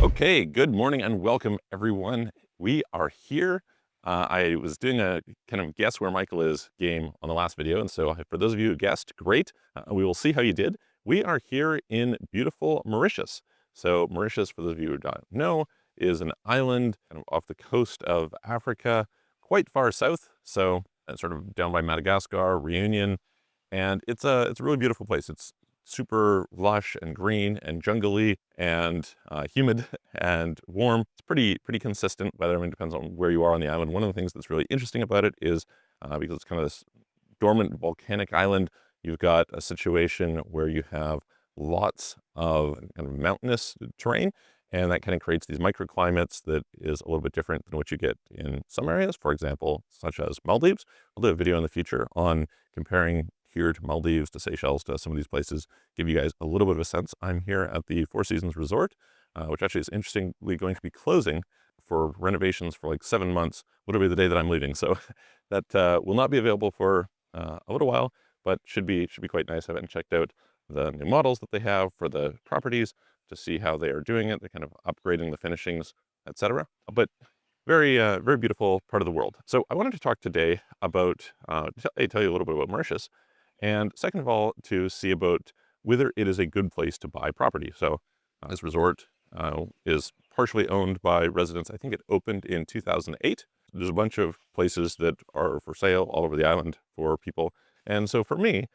Okay, good morning and welcome everyone. We are here. I was doing a kind of guess where Michael is game on the last video, and so for those of you who guessed, great. We will see how you did. We are here in beautiful Mauritius. So Mauritius, for those of you who don't know, is an island kind of off the coast of Africa, quite far south. So sort of down by Madagascar, Reunion, and it's a really beautiful place. It's super lush and green and jungly and humid and warm. It's pretty consistent weather. I mean, it depends on where you are on the island. One of the things that's really interesting about it is because it's kind of this dormant volcanic island, you've got a situation where you have lots of kind of mountainous terrain, and that kind of creates these microclimates that is a little bit different than what you get in some areas, for example, such as Maldives. I'll do a video in the future on comparing here to Maldives, to Seychelles, to some of these places, give you guys a little bit of a sense. I'm here at the Four Seasons Resort, which actually is interestingly going to be closing for renovations for like 7 months, literally the day that I'm leaving. So that will not be available for a little while, but should be quite nice. I haven't checked out the new models that they have for the properties to see how they are doing it. They're kind of upgrading the finishings, etc. But very beautiful part of the world. So I wanted to talk today about, tell you a little bit about Mauritius, and second of all, to see about whether it is a good place to buy property. So this resort is partially owned by residents. I think it opened in 2008. There's a bunch of places that are for sale all over the island for people. And so for me,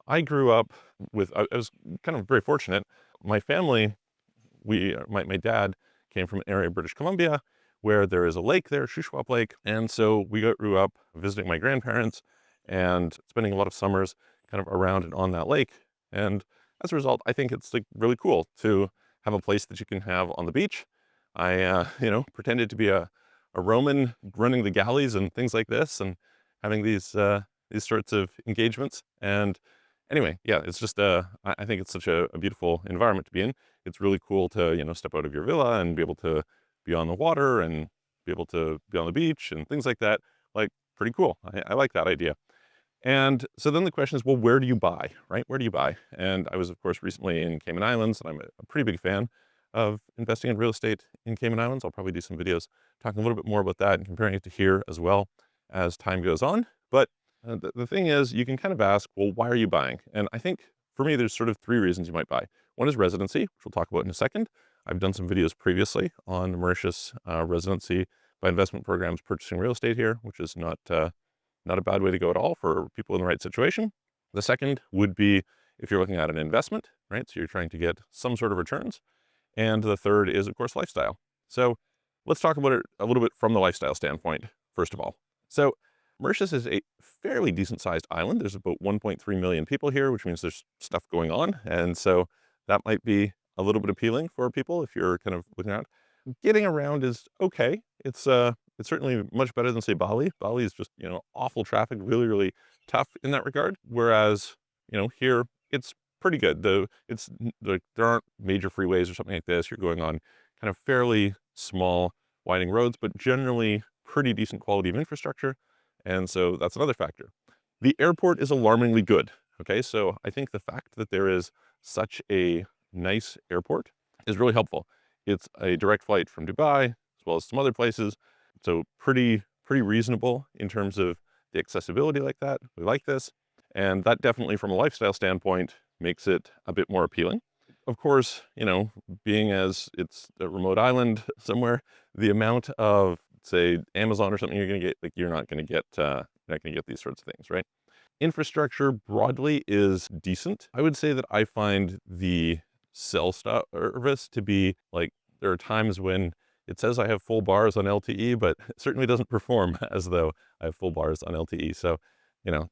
I grew up I was kind of very fortunate. My family, my dad came from an area of British Columbia where there is a lake there, Shuswap Lake. And so we grew up visiting my grandparents and spending a lot of summers kind of around and on that lake. And as a result, I think it's like really cool to have a place that you can have on the beach. I, pretended to be a Roman running the galleys and things like this, and having these sorts of engagements. And anyway, yeah, it's just, I think it's such a beautiful environment to be in. It's really cool to, step out of your villa and be able to be on the water and be able to be on the beach and things like that. Like, pretty cool. I like that idea. And so then the question is, well, where do you buy, right? Where do you buy? And I was, of course, recently in Cayman Islands, and I'm a pretty big fan of investing in real estate in Cayman Islands. I'll probably do some videos talking a little bit more about that and comparing it to here as well as time goes on. But the thing is, you can kind of ask, well, why are you buying? And I think for me, there's sort of three reasons you might buy. One is residency, which we'll talk about in a second. I've done some videos previously on the Mauritius residency by investment programs purchasing real estate here, which is not a bad way to go at all for people in the right situation. The second would be if you're looking at an investment, right? So you're trying to get some sort of returns. And the third is, of course, lifestyle. So let's talk about it a little bit from the lifestyle standpoint, first of all. So Mauritius is a fairly decent sized island. There's about 1.3 million people here, which means there's stuff going on. And so that might be a little bit appealing for people if you're kind of looking out. Getting around is okay. It's certainly much better than, say, Bali. Bali is just, awful traffic, really tough in that regard. Whereas, here it's pretty good. There aren't major freeways or something like this. You're going on kind of fairly small, winding roads, but generally pretty decent quality of infrastructure. And so that's another factor. The airport is alarmingly good. Okay, so I think the fact that there is such a nice airport is really helpful. It's a direct flight from Dubai as well as some other places. So pretty reasonable in terms of the accessibility like that. We like this. And that definitely from a lifestyle standpoint makes it a bit more appealing. Of course, being as it's a remote island somewhere, the amount of, say, Amazon or something you're going to get, like you're not going to get these sorts of things, right? Infrastructure broadly is decent. I would say that I find the cell service to be like, there are times when it says I have full bars on LTE, but it certainly doesn't perform as though I have full bars on LTE. So,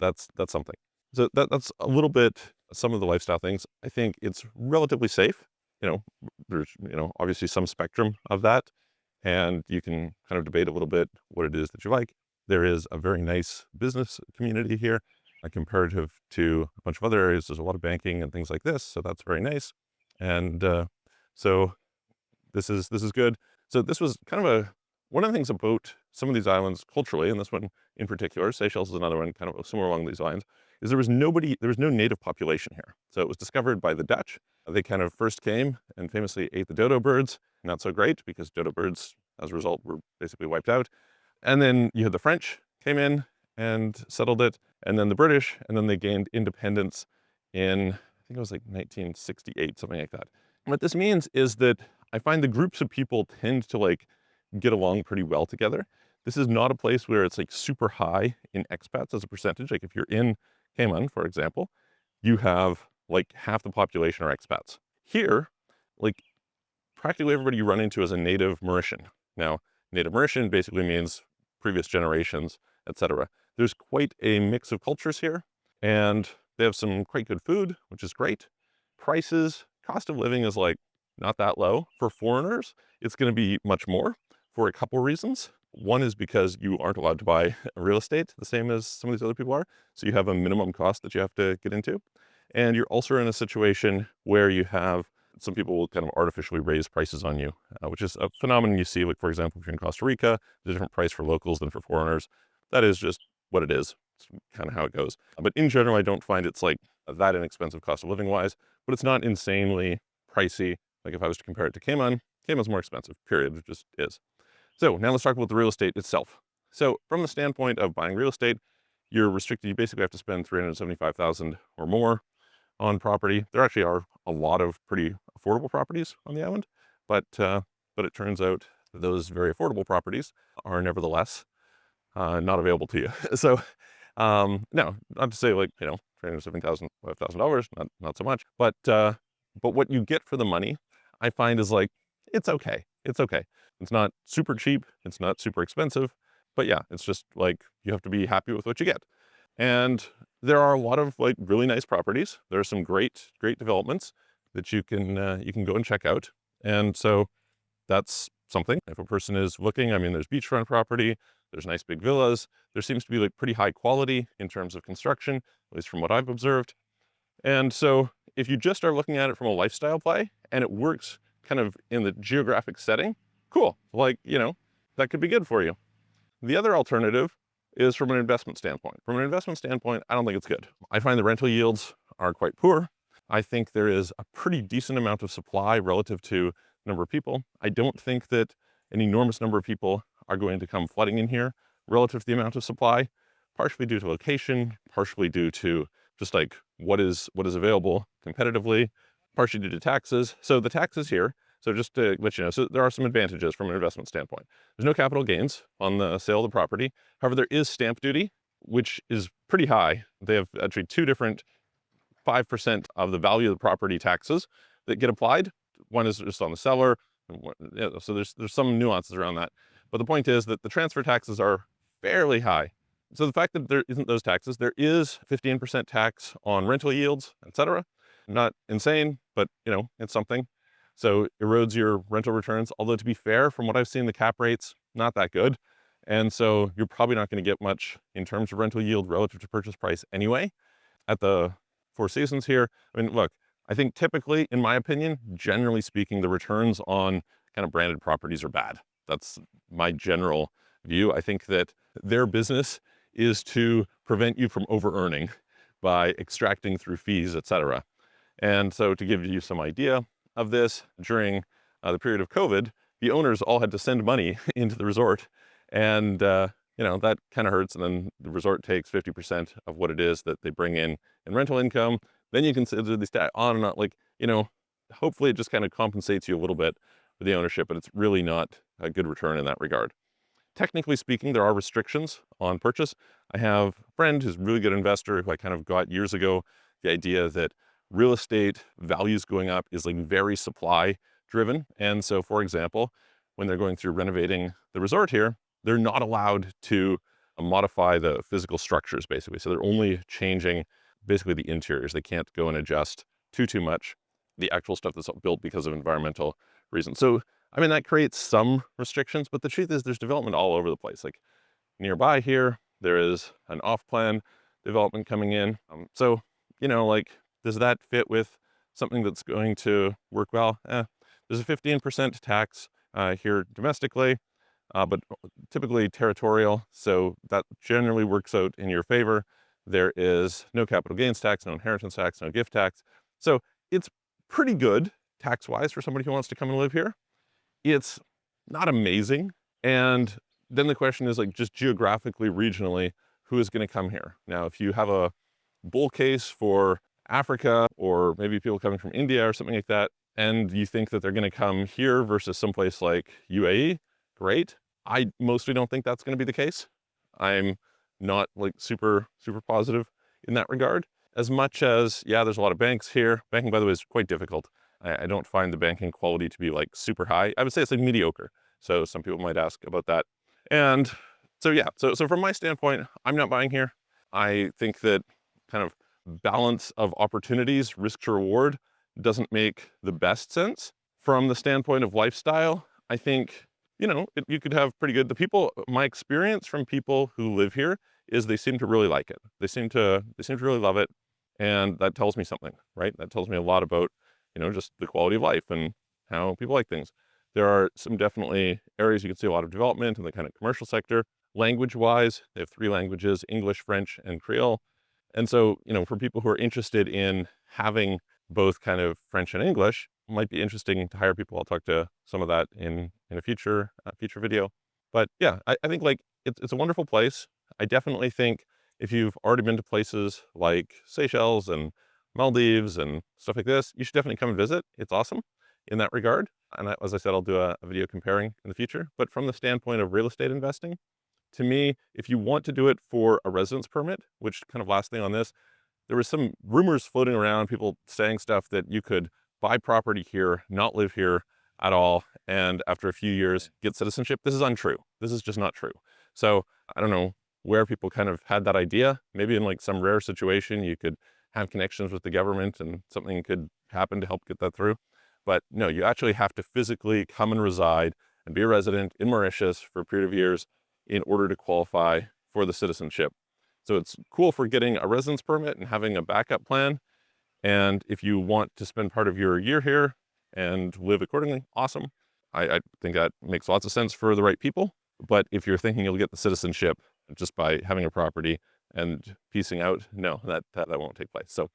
that's something. So that's a little bit some of the lifestyle things. I think it's relatively safe. There's, obviously some spectrum of that, and you can kind of debate a little bit what it is that you like. There is a very nice business community here, comparative to a bunch of other areas. There's a lot of banking and things like this, so that's very nice. And so this is good. So this was kind of one of the things about some of these islands culturally, and this one in particular, Seychelles is another one kind of somewhere along these lines, is there was no native population here. So it was discovered by the Dutch. They kind of first came and famously ate the dodo birds, not so great because dodo birds, as a result, were basically wiped out. And then you had the French came in and settled it, and then the British, and then they gained independence in, I think it was like 1968, something like that. What this means is that I find the groups of people tend to like get along pretty well together. This is not a place where it's like super high in expats as a percentage. Like if you're in Cayman, for example, you have like half the population are expats. Here, like practically everybody you run into is a native Mauritian. Now, native Mauritian basically means previous generations, etc. There's quite a mix of cultures here, and they have some quite good food, which is great. Prices, cost of living is like not that low. For foreigners, it's going to be much more for a couple reasons. One is because you aren't allowed to buy real estate the same as some of these other people are. So you have a minimum cost that you have to get into. And you're also in a situation where you have some people will kind of artificially raise prices on you, which is a phenomenon you see. Like, for example, if you're in Costa Rica, there's a different price for locals than for foreigners. That is just what it is. It's kind of how it goes. But in general, I don't find it's like that inexpensive cost of living wise, but it's not insanely pricey. Like if I was to compare it to Cayman, Cayman's more expensive, period. It just is. So now let's talk about the real estate itself. So from the standpoint of buying real estate, you're restricted. You basically have to spend $375,000 or more on property. There actually are a lot of pretty affordable properties on the island, but it turns out that those very affordable properties are nevertheless not available to you. So no, not to say like, you know, $375,000, $5,000, not so much, but what you get for the money, I find is like, it's okay. It's okay. It's not super cheap. It's not super expensive, but yeah, it's just like, you have to be happy with what you get. And there are a lot of like really nice properties. There are some great developments that you can go and check out. And so that's something. If a person is looking, I mean, there's beachfront property, there's nice big villas. There seems to be like pretty high quality in terms of construction, at least from what I've observed. And so if you just are looking at it from a lifestyle play and it works kind of in the geographic setting, cool. Like, you know, that could be good for you. The other alternative is from an investment standpoint. From an investment standpoint, I don't think it's good. I find the rental yields are quite poor. I think there is a pretty decent amount of supply relative to the number of people. I don't think that an enormous number of people are going to come flooding in here relative to the amount of supply, partially due to location, partially due to just like what is available competitively, partially due to taxes. So the taxes here, so just to let you know, so there are some advantages from an investment standpoint. There's no capital gains on the sale of the property. However, there is stamp duty, which is pretty high. They have actually two different 5% of the value of the property taxes that get applied. One is just on the seller. So there's some nuances around that. But the point is that the transfer taxes are fairly high. So the fact that there isn't those taxes, there is 15% tax on rental yields, etc. Not insane, but you know, it's something. So erodes your rental returns. Although to be fair, from what I've seen, the cap rates, not that good. And so you're probably not going to get much in terms of rental yield relative to purchase price anyway. At the Four Seasons here, I mean, look, I think typically, in my opinion, generally speaking, the returns on kind of branded properties are bad. That's my general view. I think that their business is to prevent you from over-earning by extracting through fees, etc. And so to give you some idea of this, during the period of COVID, the owners all had to send money into the resort, and you know, that kind of hurts. And then the resort takes 50% of what it is that they bring in rental income. Then you consider the stat on and on, like, you know, hopefully it just kind of compensates you a little bit for the ownership, but it's really not a good return in that regard. Technically speaking, there are restrictions on purchase. I have a friend who's a really good investor who I kind of got years ago the idea that real estate values going up is like very supply driven. And so, for example, when they're going through renovating the resort here, they're not allowed to modify the physical structures basically. So they're only changing basically the interiors. They can't go and adjust too much the actual stuff that's built because of environmental reasons. So, I mean, that creates some restrictions, but the truth is there's development all over the place. Like nearby here, there is an off-plan development coming in. So, you know, like, does that fit with something that's going to work well? There's a 15% tax here domestically, but typically territorial. So that generally works out in your favor. There is no capital gains tax, no inheritance tax, no gift tax. So it's pretty good tax-wise for somebody who wants to come and live here. it's not amazing. And then the question is like just geographically, regionally, who is going to come here? Now, if you have a bull case for Africa or maybe people coming from India or something like that, and you think that they're going to come here versus someplace like UAE, great. I mostly don't think that's going to be the case. I'm not like super positive in that regard. As much as, yeah, there's a lot of banks here. Banking, by the way, is quite difficult. I don't find the banking quality to be like super high. I would say it's like mediocre. So some people might ask about that. And so, yeah, so from my standpoint, I'm not buying here. I think that kind of balance of opportunities, risk to reward, doesn't make the best sense. From the standpoint of lifestyle, I think, you could have pretty good, my experience from people who live here is they seem to really like it. They seem to really love it. And that tells me something, right? That tells me a lot about, just the quality of life and how people like things. There are some definitely areas you can see a lot of development in the kind of commercial sector. Language-wise, they have 3 languages, English, French, and Creole. And so, for people who are interested in having both kind of French and English, it might be interesting to hire people. I'll talk to some of that in a future video. But yeah, I think like it's a wonderful place. I definitely think if you've already been to places like Seychelles and Maldives and stuff like this, you should definitely come and visit. It's awesome in that regard. And as I said, I'll do a video comparing in the future. But from the standpoint of real estate investing, to me, if you want to do it for a residence permit, which kind of last thing on this, there was some rumors floating around, people saying stuff that you could buy property here, not live here at all, and after a few years get citizenship. This is untrue. This is just not true. So I don't know where people kind of had that idea. Maybe in like some rare situation, you could have connections with the government and something could happen to help get that through. But no, you actually have to physically come and reside and be a resident in Mauritius for a period of years in order to qualify for the citizenship. So it's cool for getting a residence permit and having a backup plan. And if you want to spend part of your year here and live accordingly, awesome. I think that makes lots of sense for the right people. But if you're thinking you'll get the citizenship just by having a property and piecing out, no, that won't take place. So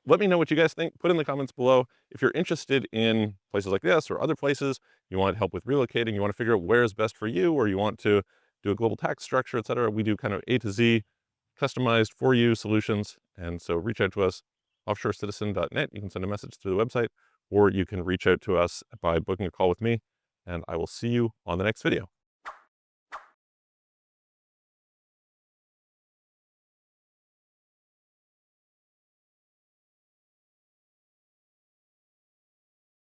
let me know what you guys think. Put in the comments below. If you're interested in places like this or other places, you want help with relocating, you want to figure out where is best for you, or you want to do a global tax structure, etc. We do kind of A to Z customized for you solutions. And so reach out to us, offshorecitizen.net. You can send a message through the website, or you can reach out to us by booking a call with me, and I will see you on the next video.